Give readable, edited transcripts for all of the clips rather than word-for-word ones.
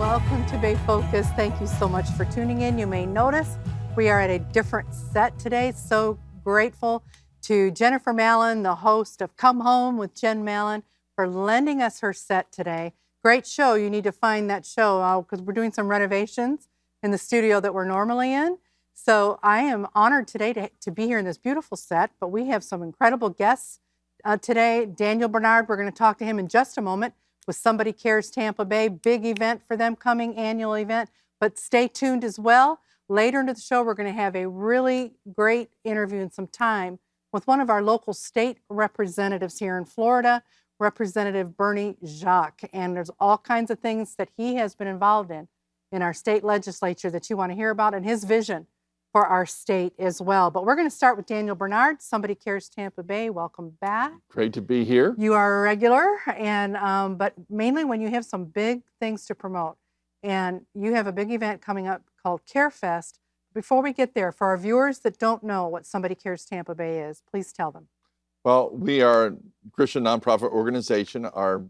welcome to Bay Focus. Thank you so much for tuning in. You may notice we are at a different set today. So grateful to Jennifer Mallon, the host of Come Home with Jen Mallon, for lending us her set today. Great show. You need to find that show because we're doing some renovations in the studio that we're normally in. So I am honored today to be here in this beautiful set, but we have some incredible guests today. Daniel Bernard, we're going to talk to him in just a moment with Somebody Cares Tampa Bay. Big event for them coming, annual event, but stay tuned as well. Later into the show, we're going to have a really great interview and some time with one of our local state representatives here in Florida, Representative Bernie Jacques. And there's all kinds of things that he has been involved in our state legislature that you want to hear about, and his vision for our state as well. But we're going to start with Daniel Bernard, Somebody Cares Tampa Bay. Welcome back. Great to be here. You are a regular, and but mainly when you have some big things to promote. And you have a big event coming up called CareFest. Before we get there, for our viewers that don't know what Somebody Cares Tampa Bay is, please tell them. Well, we are a Christian nonprofit organization. Our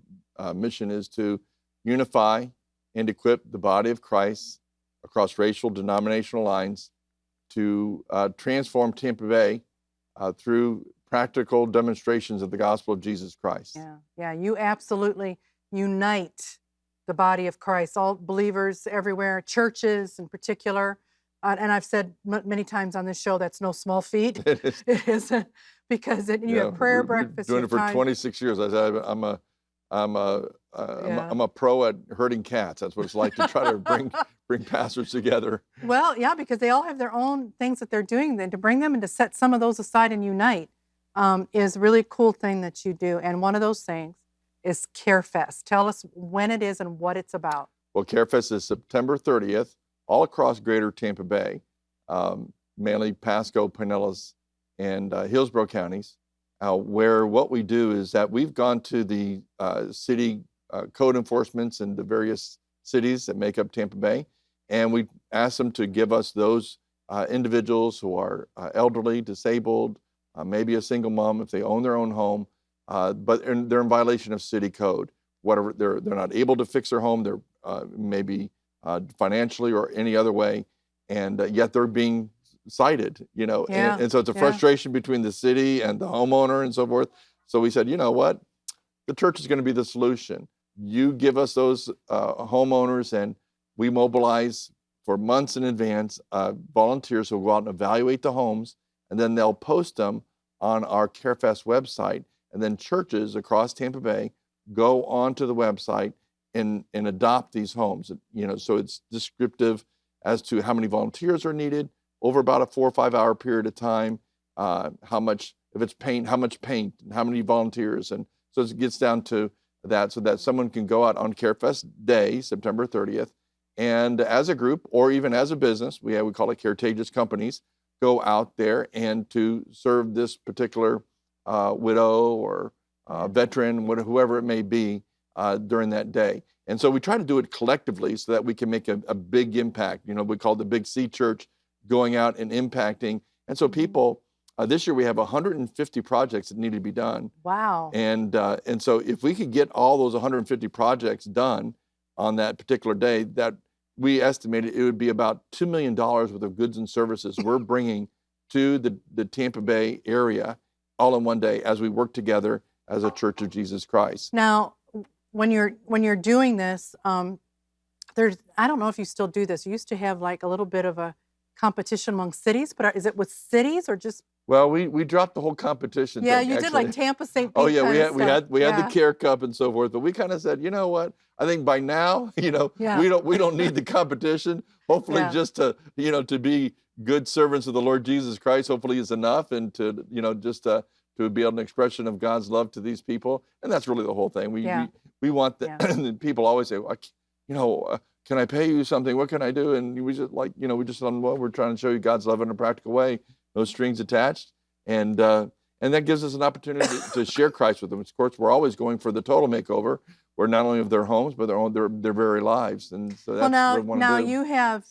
mission is to unify and equip the body of Christ across racial, denominational lines to transform Tampa Bay through practical demonstrations of the gospel of Jesus Christ. Yeah, you absolutely unite the body of Christ, all believers everywhere, churches in particular. And I've said many times on this show, that's no small feat. It isn't, because you have prayer breakfast. Doing it for 26 years. I said, I'm a pro at herding cats. That's what it's like to try to bring pastors together. Well, yeah, because they all have their own things that they're doing. Then to bring them and to set some of those aside and unite is really a cool thing that you do. And one of those things is CareFest. Tell us when it is and what it's about. Well, CareFest is September 30th, all across greater Tampa Bay, mainly Pasco, Pinellas, and Hillsborough counties, where what we do is that we've gone to the city code enforcements in the various cities that make up Tampa Bay, and we ask them to give us those individuals who are elderly, disabled, maybe a single mom if they own their own home, but they're in violation of city code. Whatever, they're not able to fix their home, they're maybe financially or any other way, and yet they're being cited, and so it's a frustration between the city and the homeowner and so forth. So we said, you know what, the church is going to be the solution. You give us those homeowners, and we mobilize for months in advance volunteers who will go out and evaluate the homes, and then they'll post them on our CareFest website, and then churches across Tampa Bay go onto the website and adopt these homes. So it's descriptive as to how many volunteers are needed over about a 4 or 5 hour period of time, how much, if it's paint, how much paint, and how many volunteers. And so it gets down to that so that someone can go out on CareFest Day, September 30th, and as a group or even as a business, we call it Caretageous Companies, go out there and to serve this particular widow or veteran, whoever it may be, during that day. And so we try to do it collectively so that we can make a big impact. We call it the Big C Church, going out and impacting. And so people, this year we have 150 projects that need to be done. Wow. And so if we could get all those 150 projects done on that particular day, that we estimated it would be about $2 million worth of goods and services we're bringing to the Tampa Bay area all in one day as we work together as a Church of Jesus Christ. Now, when you're doing this, I don't know if you still do this. You used to have like a little bit of a competition among cities, but is it with cities or just? Well, we dropped the whole competition Yeah, thing, you actually. did like Tampa, St. Pete. Oh yeah, we had the Care Cup and so forth, but we kind of said, you know what? I think by now, we don't need the competition. Hopefully, just to be good servants of the Lord Jesus Christ. Hopefully, is enough, and to just to be an expression of God's love to these people, and that's really the whole thing. We want the people always say, can I pay you something? What can I do? And we just we're trying to show you God's love in a practical way, no strings attached, and that gives us an opportunity to share Christ with them. Of course, we're always going for the total makeover, where not only of their homes but their very lives, and so that's now you have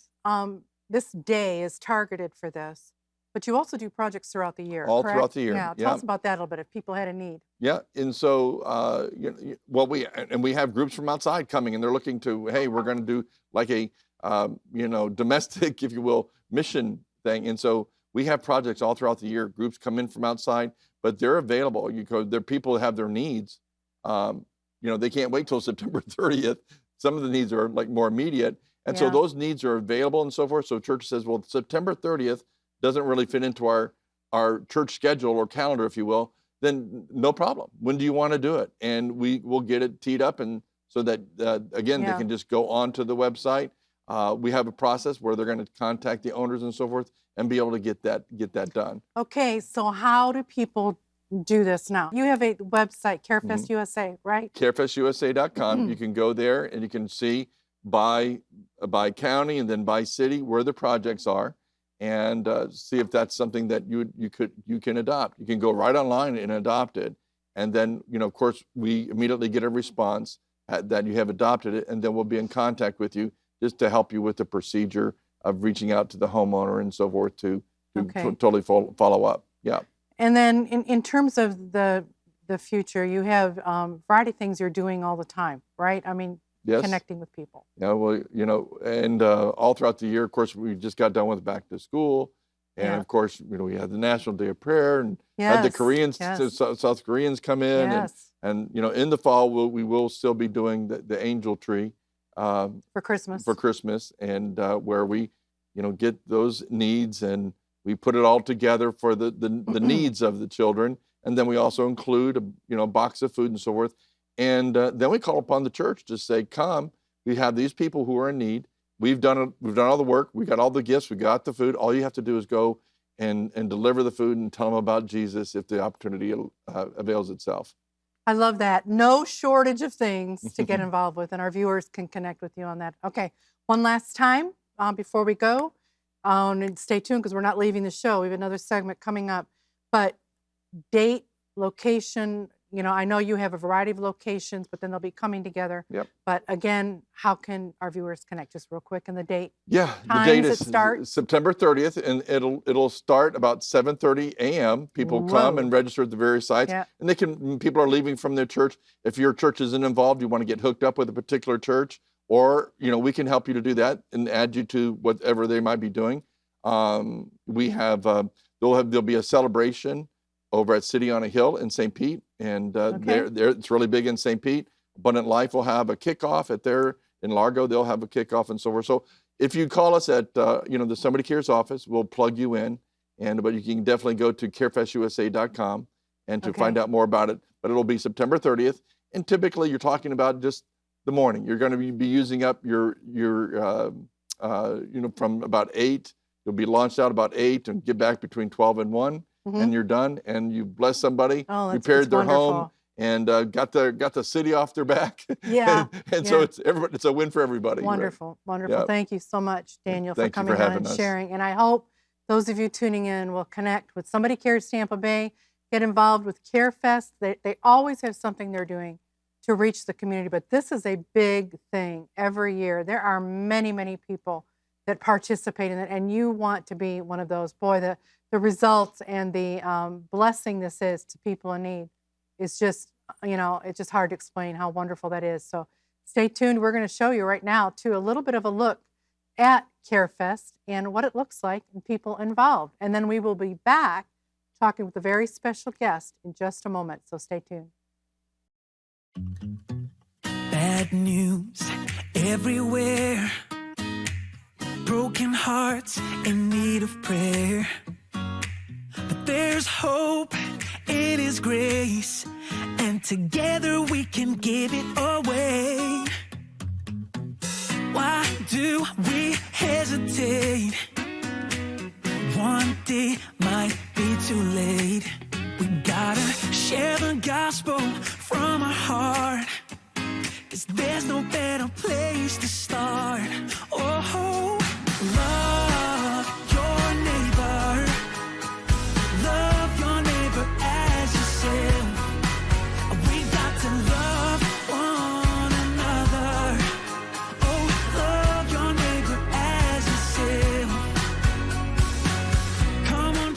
this day is targeted for this. But you also do projects throughout the year, All correct? throughout the year, Yeah, tell us about that a little bit if people had a need. Yeah, and so well, we have groups from outside coming, and they're looking to, hey, we're going to do like a domestic, if you will, mission thing, and so we have projects all throughout the year. Groups come in from outside, but they're available. There people have their needs. They can't wait till September 30th. Some of the needs are like more immediate, and so Yeah. those needs are available and so forth. So church says, well, September 30th doesn't really fit into our church schedule or calendar, if you will. Then no problem. When do you want to do it? And we will get it teed up, and so that again, Yeah. they can just go onto the website. We have a process where they're going to contact the owners and so forth, and be able to get that done. Okay, so how do people do this now? You have a website, Mm-hmm. CareFest USA, right? CareFestUSA.com. You can go there and you can see by county and then by city where the projects are, and see if that's something that you can adopt. You can go right online and adopt it, and then of course we immediately get a response that you have adopted it, and then we'll be in contact with you just to help you with the procedure of reaching out to the homeowner and so forth to Okay. totally follow up. Yeah. And then in terms of the future, you have a variety of things you're doing all the time, right? I mean, Yes. connecting with people. Yeah, well, and all throughout the year, of course, we just got done with back to school, and Yeah. of course, we had the National Day of Prayer, and had the Yes, Koreans, yes. South Koreans come in, Yes, and in the fall we will still be doing the angel tree for Christmas. for Christmas, and where we, get those needs, and we put it all together for the needs of the children, and then we also include a box of food and so forth. And then we call upon the church to say, come, we have these people who are in need. We've done all the work. We got all the gifts. We got the food. All you have to do is go and deliver the food and tell them about Jesus if the opportunity avails itself. I love that. No shortage of things to get involved with, and our viewers can connect with you on that. Okay, one last time before we go, and stay tuned because we're not leaving the show. We have another segment coming up. But date, location, I know you have a variety of locations, but then they'll be coming together. Yep. But again, how can our viewers connect? Just real quick, and the date. Yeah, the Times date it is start? September 30th, and it'll start about 7:30 a.m. People come Whoa. and register at the various sites, Yeah. and people are leaving from their church. If your church isn't involved, you want to get hooked up with a particular church, or we can help you to do that and add you to whatever they might be doing. We have there'll be a celebration over at City on a Hill in St. Pete, and Okay. it's really big in St. Pete. Abundant Life will have a kickoff in Largo. They'll have a kickoff and so forth. So if you call us at the Somebody Cares office, we'll plug you in, but you can definitely go to carefestusa.com and to Okay. find out more about it. But it'll be September 30th, and typically you're talking about just the morning. You're going to be using up your from about 8. You'll be launched out about 8 and get back between 12 and 1. Mhm. And you're done, and you bless somebody, Oh, that's repaired their home, wonderful. and got the city off their back. Yeah, and so yeah. it's a win for everybody. right? Wonderful, wonderful. Yeah. Thank you so much, Daniel, for Thank you for coming on having and us. sharing. And I hope those of you tuning in will connect with Somebody Cares Tampa Bay, get involved with CareFest. They always have something they're doing to reach the community, but this is a big thing every year. There are many, many people that participate in it, and you want to be one of those. Boy, the results and the blessing this is to people in need is just, it's just hard to explain how wonderful that is. So stay tuned. We're going to show you right now, too, a little bit of a look at CareFest and what it looks like and people involved. And then we will be back talking with a very special guest in just a moment. So stay tuned. Bad news everywhere. Broken hearts in need of prayer. But there's hope in His grace, and together we can give it away. Why do we hesitate? One day might be too late. We gotta share the gospel from our heart, 'cause there's no better place to start. Oh, love your neighbor. Love your neighbor as yourself. We got to love one another. Oh, love your neighbor as yourself. Come on,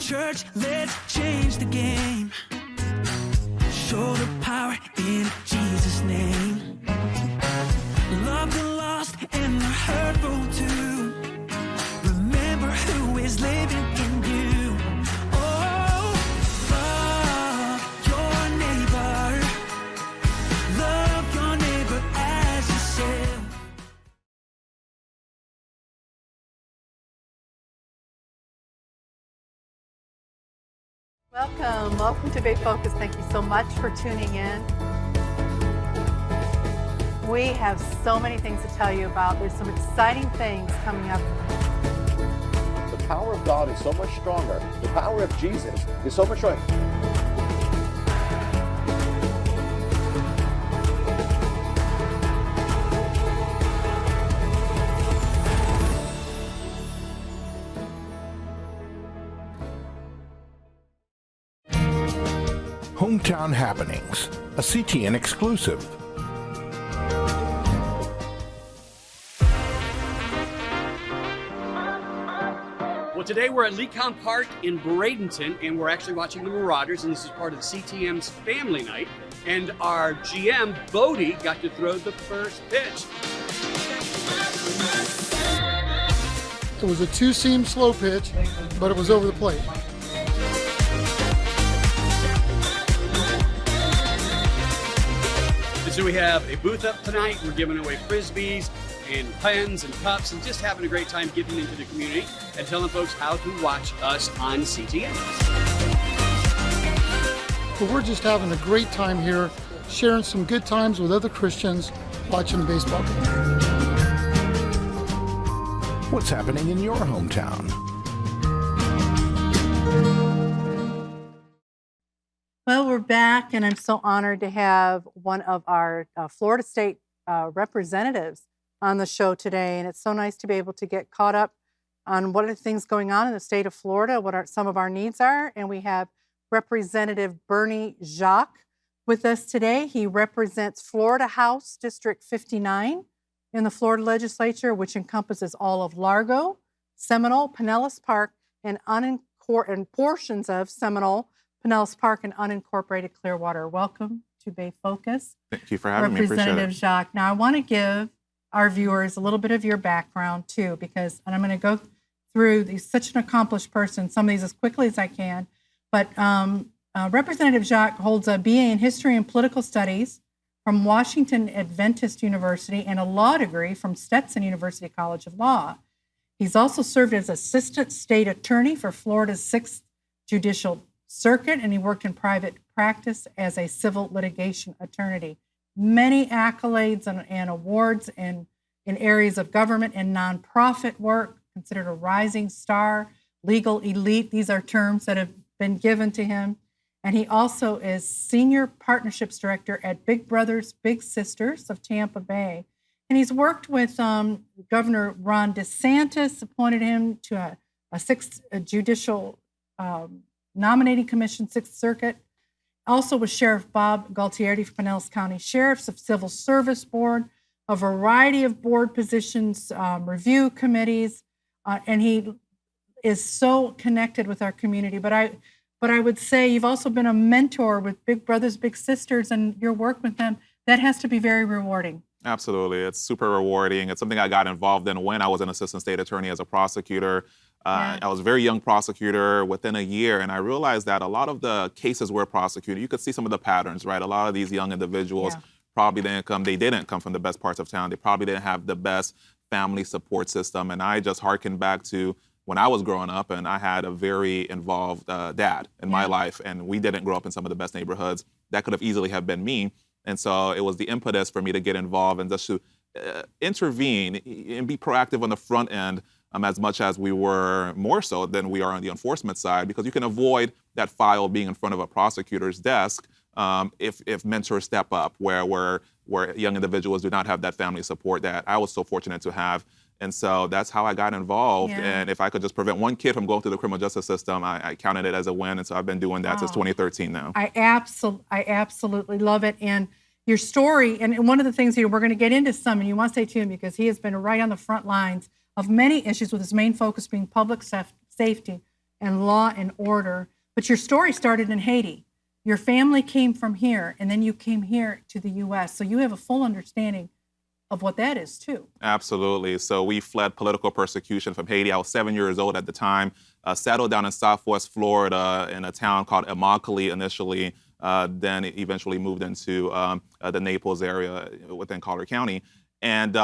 Welcome. Welcome to Bay Focus. Thank you so much for tuning in. We have so many things to tell you about. There's some exciting things coming up. The power of God is so much stronger. The power of Jesus is so much stronger. Hometown Happenings, a CTN exclusive. Well, today we're at Lecom Park in Bradenton, and we're actually watching the Marauders, and this is part of CTM's Family Night. And our GM, Bodie, got to throw the first pitch. It was a two-seam slow pitch, but it was over the plate. So we have a booth up tonight. We're giving away Frisbees and pens and cups and just having a great time getting into the community and telling folks how to watch us on CTN. But we're just having a great time here, sharing some good times with other Christians watching the baseball game. What's happening in your hometown? Well, we're back, and I'm so honored to have one of our Florida State representatives on the show today. And it's so nice to be able to get caught up on what are the things going on in the state of Florida, what some of our needs are. And we have Representative Bernie Jacques with us today. He represents Florida House District 59 in the Florida legislature, which encompasses all of Largo, Seminole, Pinellas Park, and portions of Seminole, Pinellas Park, and unincorporated Clearwater. Welcome to Bay Focus. Thank you for having me. Appreciate Representative it. Jacques. Now, I want to give our viewers a little bit of your background too, because, and I'm going to go through these, such an accomplished person, some of these as quickly as I can. But Representative Jacques holds a BA in History and Political Studies from Washington Adventist University and a law degree from Stetson University College of Law. He's also served as Assistant State Attorney for Florida's 6th Judicial Circuit, and he worked in private practice as a civil litigation attorney. Many accolades and awards in areas of government and nonprofit work, considered a rising star, legal elite. These are terms that have been given to him. And he also is Senior Partnerships Director at Big Brothers Big Sisters of Tampa Bay. And he's worked with Governor Ron DeSantis, appointed him to a 6th Judicial Nominating Commission, 6th Circuit. Also with Sheriff Bob Galtieri for Pinellas County Sheriffs of Civil Service Board, a variety of board positions, review committees, and he is so connected with our community. But I would say you've also been a mentor with Big Brothers Big Sisters, and your work with them, that has to be very rewarding. Absolutely. It's super rewarding. It's something I got involved in when I was an assistant state attorney as a prosecutor. I was a very young prosecutor within a year, and I realized that a lot of the cases we're prosecuting, you could see some of the patterns, right? A lot of these young individuals probably didn't come from the best parts of town. They probably didn't have the best family support system. And I just hearkened back to when I was growing up, and I had a very involved dad in my life, and we didn't grow up in some of the best neighborhoods. That could have easily have been me. And so it was the impetus for me to get involved and just to intervene and be proactive on the front end as much as we were more so than we are on the enforcement side, because you can avoid that file being in front of a prosecutor's desk if mentors step up where young individuals do not have that family support that I was so fortunate to have. And so that's how I got involved. And if I could just prevent one kid from going through the criminal justice system, I counted it as a win. And so I've been doing that since 2013 now. I absolutely love it. And your story, and one of the things here, we're going to get into some, and you want to stay tuned because he has been right on the front lines of many issues, with his main focus being public safety and law and order. But your story started in Haiti. Your family came from here, and then you came here to the U.S. So you have a full understanding of what that is too. Absolutely. So we fled political persecution from Haiti. I was 7 years old at the time, settled down in Southwest Florida in a town called Immokalee initially, then eventually moved into the Naples area within Collier County. And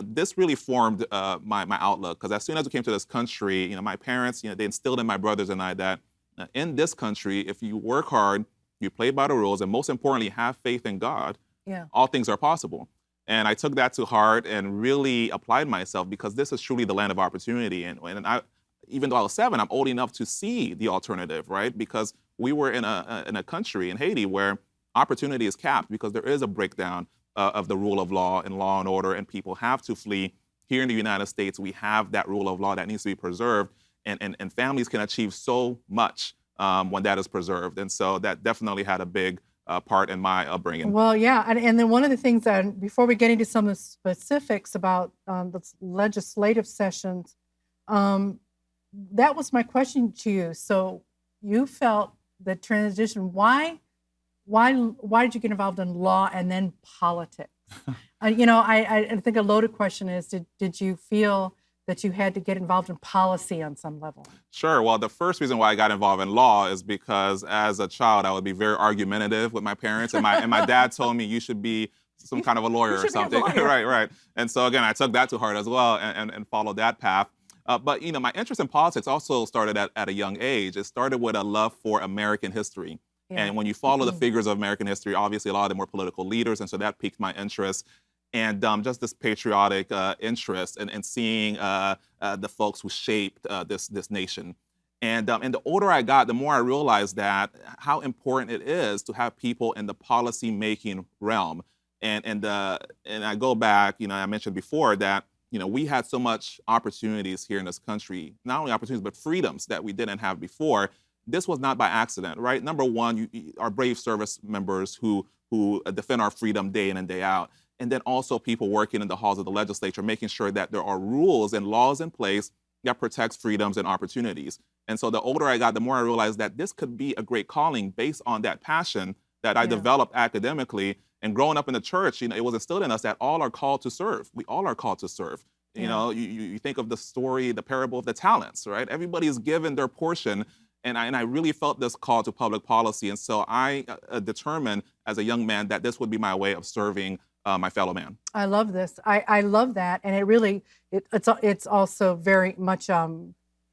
this really formed my outlook, because as soon as we came to this country, my parents, they instilled in my brothers and I that in this country, if you work hard, you play by the rules, and most importantly, have faith in God, Yeah. all things are possible. And I took that to heart and really applied myself, because this is truly the land of opportunity. And I, even though I was 7, I'm old enough to see the alternative, right? Because we were in a country, in Haiti, where opportunity is capped because there is a breakdown of the rule of law and law and order, and people have to flee. Here in the United States, we have that rule of law that needs to be preserved, and families can achieve so much when that is preserved. And so that definitely had a big part in my upbringing. Well, yeah, and then one of the things that, before we get into some of the specifics about the legislative sessions, that was my question to you. So you felt the transition. Why did you get involved in law and then politics? I think a loaded question is, did you feel that you had to get involved in policy on some level? Sure. Well, the first reason why I got involved in law is because as a child, I would be very argumentative with my parents, and my dad told me you should be some kind of a lawyer or something. Right. And so again, I took that to heart as well and followed that path. But my interest in politics also started at a young age. It started with a love for American history. Yeah. And when you follow the figures of American history, obviously a lot of them were political leaders, and so that piqued my interest. And just this patriotic interest in seeing the folks who shaped this nation. And the older I got, the more I realized that how important it is to have people in the policy-making realm. And I go back, I mentioned before that we had so much opportunities here in this country, not only opportunities, but freedoms that we didn't have before. This was not by accident, right? Number one, our brave service members who defend our freedom day in and day out. And then also people working in the halls of the legislature, making sure that there are rules and laws in place that protects freedoms and opportunities. And so the older I got, the more I realized that this could be a great calling based on that passion that I developed academically. And growing up in the church, it was instilled in us that all are called to serve. We all are called to serve. You think of the story, the parable of the talents, right? Everybody is given their portion. And I really felt this call to public policy. And so I determined as a young man that this would be my way of serving my fellow man. I love this. I love that, and it's also very much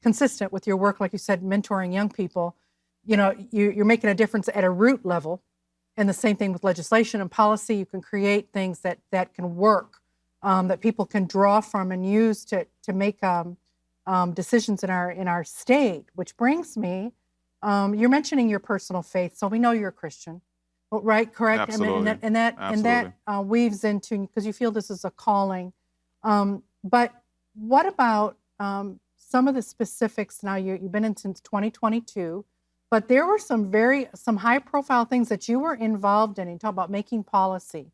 consistent with your work, like you said, mentoring young people. You're making a difference at a root level, and the same thing with legislation and policy. You can create things that can work, that people can draw from and use to make decisions in our state. Which brings me, you're mentioning your personal faith, so we know you're a Christian. Right, correct. Absolutely. And that weaves into, because you feel this is a calling. But what about some of the specifics? Now you've been in since 2022, but there were some high-profile things that you were involved in. You talk about making policy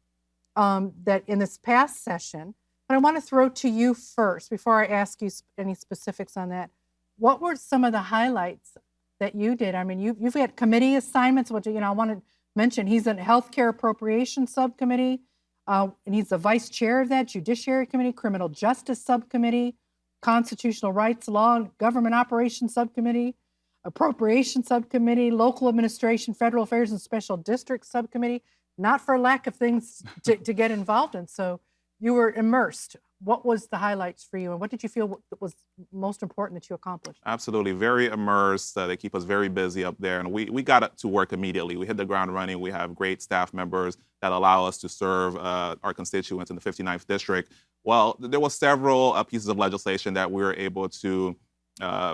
that in this past session. But I want to throw to you first before I ask you any specifics on that. What were some of the highlights that you did? I mean, you've got committee assignments, which I want to mention. He's in Healthcare Appropriations Subcommittee, and he's the vice chair of that, Judiciary Committee, Criminal Justice Subcommittee, Constitutional Rights, Law and Government Operations Subcommittee, Appropriations Subcommittee, Local Administration, Federal Affairs and Special District Subcommittee, not for lack of things to get involved in. So you were immersed. What was the highlights for you, and what did you feel was most important that you accomplished? Absolutely, very immersed. They keep us very busy up there, and we got to work immediately. We hit the ground running. We have great staff members that allow us to serve our constituents in the 59th district. Well, there were several pieces of legislation that we were able to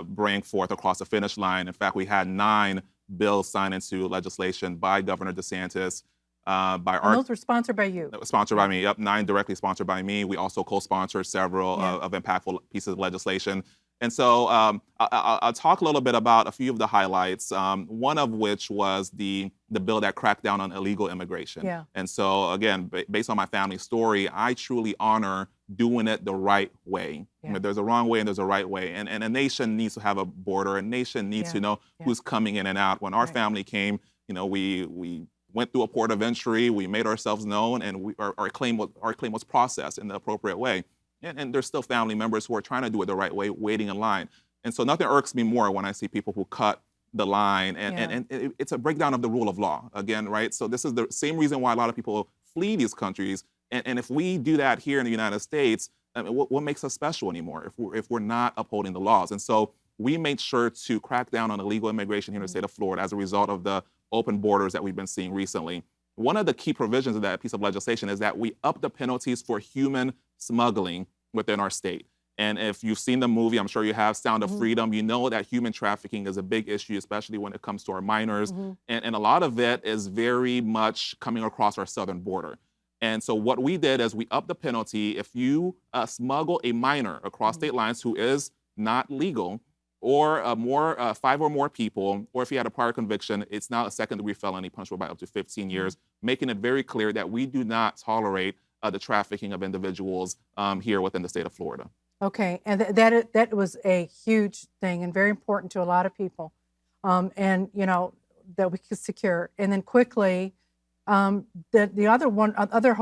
bring forth across the finish line. In fact, we had 9 bills signed into legislation by Governor DeSantis. And those were sponsored by you. Sponsored by me. Yep, 9 directly sponsored by me. We also co-sponsored several of impactful pieces of legislation. And so I'll talk a little bit about a few of the highlights, one of which was the bill that cracked down on illegal immigration. Yeah. And so, again, based on my family story, I truly honor doing it the right way. Yeah. There's a wrong way and there's a right way. And a nation needs to have a border. A nation needs to know who's coming in and out. When our family came, we went through a port of entry, we made ourselves known, and our claim was processed in the appropriate way. And there's still family members who are trying to do it the right way, waiting in line. And so nothing irks me more when I see people who cut the line, and it's a breakdown of the rule of law, again, right? So this is the same reason why a lot of people flee these countries. And if we do that here in the United States, I mean, what makes us special anymore if we're not upholding the laws? And so we made sure to crack down on illegal immigration here in the state of Florida as a result of the open borders that we've been seeing recently. One of the key provisions of that piece of legislation is that we up the penalties for human smuggling within our state. And if you've seen the movie, I'm sure you have, Sound of Freedom, you know that human trafficking is a big issue, especially when it comes to our minors. And a lot of it is very much coming across our southern border. And so what we did is we upped the penalty. If you smuggle a minor across state lines who is not legal, or 5 or more people, or if you had a prior conviction, it's now a second-degree felony punishable by up to 15 years, making it very clear that we do not tolerate the trafficking of individuals here within the state of Florida. Okay, and that was a huge thing and very important to a lot of people, and you know that we could secure. And then quickly, the other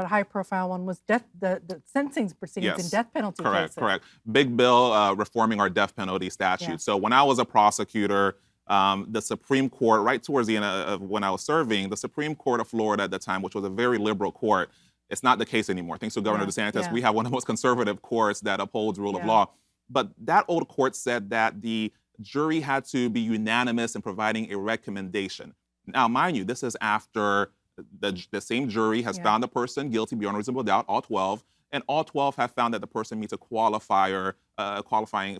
high-profile one was the sentencing proceedings and death penalty cases. Correct. Big bill reforming our death penalty statute. Yeah. So when I was a prosecutor, the Supreme Court, right towards the end of when I was serving, the Supreme Court of Florida at the time, which was a very liberal court, it's not the case anymore. Thanks to Governor DeSantis, we have one of the most conservative courts that upholds rule of law. But that old court said that the jury had to be unanimous in providing a recommendation. Now, mind you, this is after the same jury has found the person guilty beyond reasonable doubt, all 12, and all 12 have found that the person meets a qualifying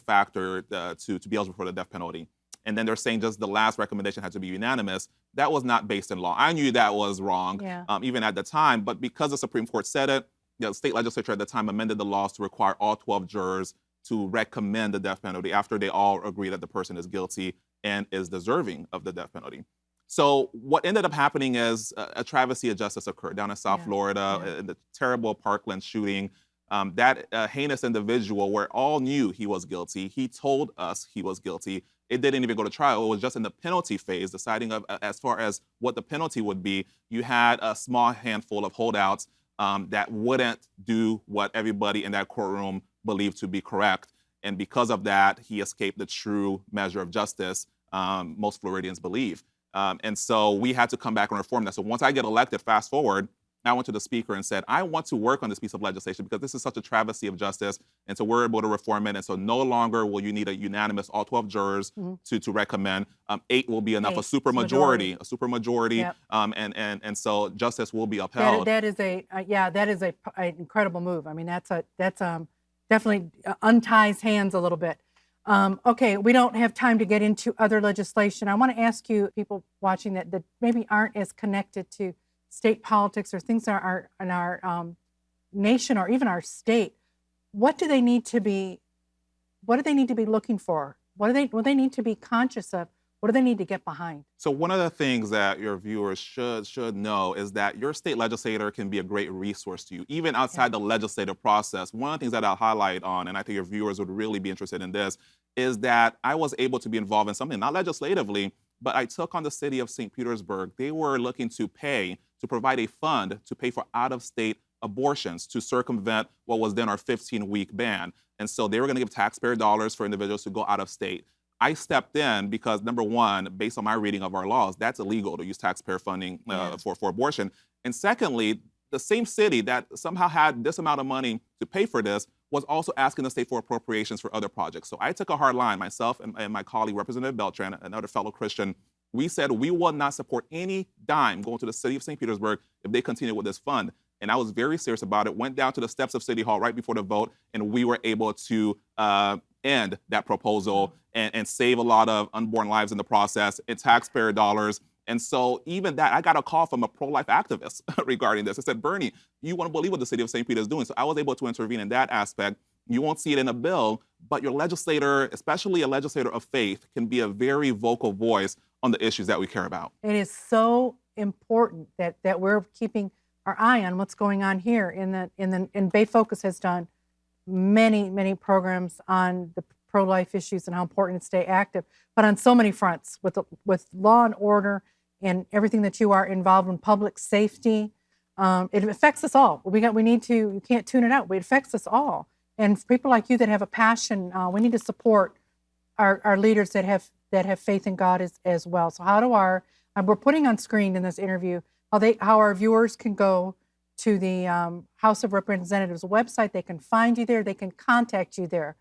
factor to be eligible for the death penalty. And then they're saying just the last recommendation had to be unanimous. That was not based in law. I knew that was wrong, even at the time, but because the Supreme Court said it, the state legislature at the time amended the laws to require all 12 jurors to recommend the death penalty after they all agree that the person is guilty and is deserving of the death penalty. So what ended up happening is a travesty of justice occurred down in South Florida, in the terrible Parkland shooting. That heinous individual, where all knew he was guilty, he told us he was guilty. It didn't even go to trial. It was just in the penalty phase, deciding as far as what the penalty would be. You had a small handful of holdouts that wouldn't do what everybody in that courtroom believed to be correct. And because of that, he escaped the true measure of justice, most Floridians believe. And so we had to come back and reform that. So once I get elected, fast forward, I went to the speaker and said, I want to work on this piece of legislation because this is such a travesty of justice. And so we're able to reform it. And so no longer will you need a unanimous, all 12 jurors to recommend. 8 will be enough, a supermajority. And so justice will be upheld. That is an incredible move. I mean, that's definitely unties hands a little bit. Okay, we don't have time to get into other legislation. I want to ask you, people watching that maybe aren't as connected to state politics or things in our nation or even our state, what do they need to be looking for? What do they need to be conscious of? What do they need to get behind? So one of the things that your viewers should know is that your state legislator can be a great resource to you, even outside the legislative process. One of the things that I'll highlight on, and I think your viewers would really be interested in this, is that I was able to be involved in something, not legislatively, but I took on the city of St. Petersburg. They were looking to provide a fund to pay for out-of-state abortions to circumvent what was then our 15-week ban. And so they were going to give taxpayer dollars for individuals to go out of state. I stepped in because, number one, based on my reading of our laws, that's illegal to use taxpayer funding for abortion. And secondly, the same city that somehow had this amount of money to pay for this was also asking the state for appropriations for other projects. So I took a hard line, myself and my colleague, Representative Beltran, another fellow Christian. We said we will not support any dime going to the city of St. Petersburg if they continue with this fund. And I was very serious about it, went down to the steps of City Hall right before the vote, and we were able to end that proposal and save a lot of unborn lives in the process and taxpayer dollars. And so even that, I got a call from a pro-life activist regarding this. I said, Bernie, you want to believe what the city of St. Peter is doing. So I was able to intervene in that aspect. You won't see it in a bill, but your legislator, especially a legislator of faith, can be a very vocal voice on the issues that we care about. It is so important that we're keeping our eye on what's going on here. And Bay Focus has done many programs on the pro-life issues and how important it is to stay active, but on so many fronts with law and order and everything that you are involved in, public safety. It affects us all. You can't tune it out. It affects us all. And for people like you that have a passion, we need to support our leaders that have faith in God as well. So we're putting on screen in this interview how our viewers can go to the House of Representatives website. They can find you there. They can contact you there.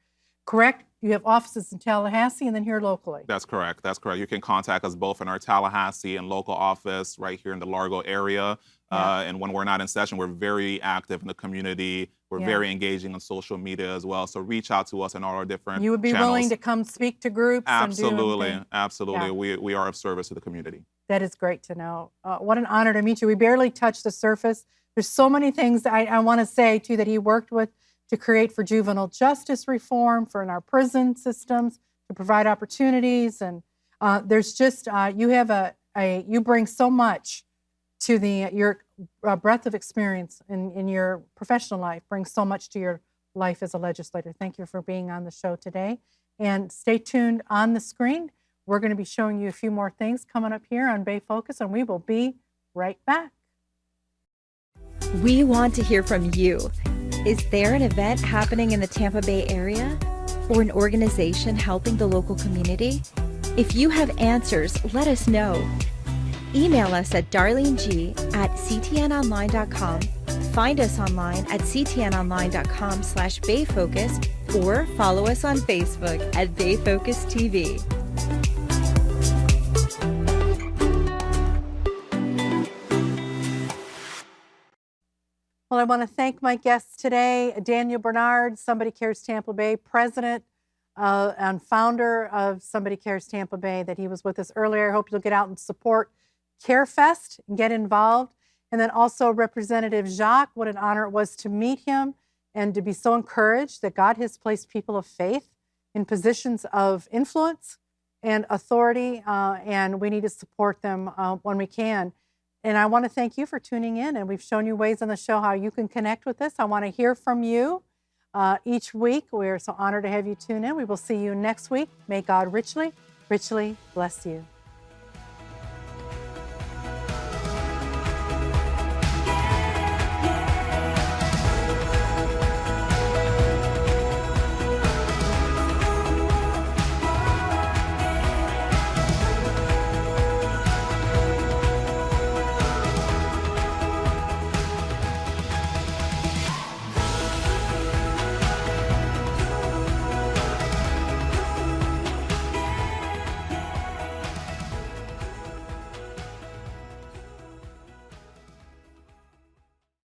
Correct you have offices in Tallahassee and then here locally. That's correct. That's correct. You can contact us both in our Tallahassee and local office right here in the Largo area. And when we're not in session, we're very active in the community. We're very engaging on social media as well. So reach out to us in all our different You would be channels. willing to come speak to groups? Absolutely. And do Absolutely. Yeah. We are of service to the community. That is great to know. What an honor to meet you. We barely touched the surface. There's so many things I want to say, too, that he worked with to create for juvenile justice reform, for in our prison systems, to provide opportunities. And there's just, you have you bring so much to your breadth of experience in your professional life, brings so much to your life as a legislator. Thank you for being on the show today. And stay tuned on the screen. We're going to be showing you a few more things coming up here on Bay Focus, and we will be right back. We want to hear from you. Is there an event happening in the Tampa Bay area or an organization helping the local community? If you have answers, let us know. Email us at darleneg@ctnonline.com. Find us online at ctnonline.com/bayfocus or follow us on Facebook at Bay Focus TV. Well, I want to thank my guests today, Daniel Bernard, Somebody Cares Tampa Bay, president and founder of Somebody Cares Tampa Bay, that he was with us earlier. I hope you'll get out and support CareFest and get involved. And then also Representative Jacques, what an honor it was to meet him and to be so encouraged that God has placed people of faith in positions of influence and authority, and we need to support them when we can. And I want to thank you for tuning in, and we've shown you ways on the show how you can connect with us. I want to hear from you each week. We're so honored to have you tune in. We will see you next week. May God richly, richly bless you.